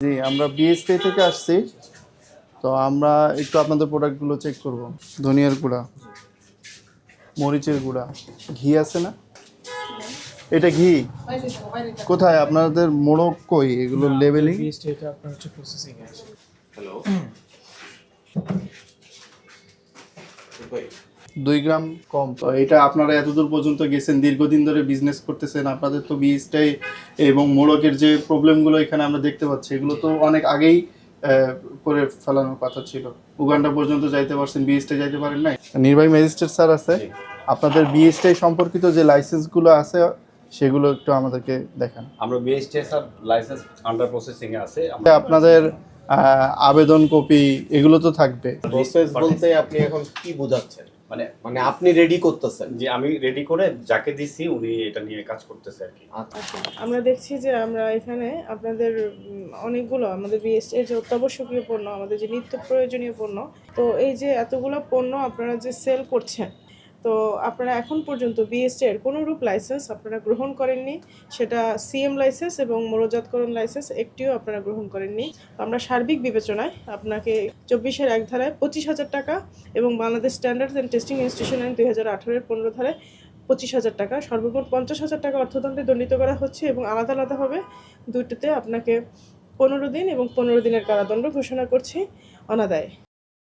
জি, আমরা বিএসপি থেকে আসছি। তো আমরা একটু আপনাদের প্রোডাক্টগুলো চেক করব। ধনিয়ার গুঁড়া, মরিচের গুঁড়া, ঘি আছে না? এটা ঘি কোথায় আপনাদের মোড়ক কই এগুলো লেবেলিং? এটা আপনার হচ্ছে প্রসেসিং এ আছে। হ্যালো 2 গ্রাম কম। তো এটা আপনারা এতদূর পর্যন্ত গেছেন, দীর্ঘদিন ধরে বিজনেস করতেছেন, আপনাদের তো বীজটাই এবং মোড়কের যে প্রবলেমগুলো এখানে আমরা দেখতে পাচ্ছি এগুলো তো অনেক আগেই করে ফেলানোর কথা ছিল। উগান্ডা পর্যন্ত যাইতে পারছেন, বীজটা যাইতে পারেন নাই। নির্বাহী ম্যাজিস্ট্রেট স্যার আছে, আপনাদের বিএসটাই সম্পর্কিত যে লাইসেন্সগুলো আছে সেগুলো একটু আমাদেরকে দেখান। আমরা বিএসটিএস লাইসেন্স আন্ডার প্রসেসিং এ আছে। আপনাদের আবেদন কপি এগুলো তো থাকবে। প্রসেস বলতে আপনি এখন কি বোঝাচ্ছেন? মানে মানে আপনি রেডি করতেছেন? যে আমি রেডি করে যাকে দিছি উনি এটা নিয়ে কাজ করতেছে আর কি। আচ্ছা, আমরা দেখছি যে আমরা এখানে আপনাদের অনেকগুলো আমাদের বিএসটির যে অত্যাবশ্যকীয় পণ্য, আমাদের যে নিত্য প্রয়োজনীয় পণ্য, তো এই যে এতগুলো পণ্য আপনারা যে সেল করছেন, তো আপনারা এখন পর্যন্ত বিএসটির কোনোরূপ লাইসেন্স আপনারা গ্রহণ করেননি। সেটা সিএম লাইসেন্স এবং মৌলজাতকরণ লাইসেন্স একটিও আপনারা গ্রহণ করেননি। আমরা সার্বিক বিবেচনায় আপনাকে 24-এর 1 ধারায় 25,000 টাকা এবং Bangladesh standards and testing institution আইন 2018-এর 15 ধারায় 25,000 টাকা, সর্বমোট 50,000 টাকা অর্থদণ্ডে দণ্ডিত করা হচ্ছে এবং আলাদা আলাদাভাবে দুটোতে আপনাকে 15 দিন এবং 15 দিনের কারাদণ্ড ঘোষণা করছি অনাদায়ে।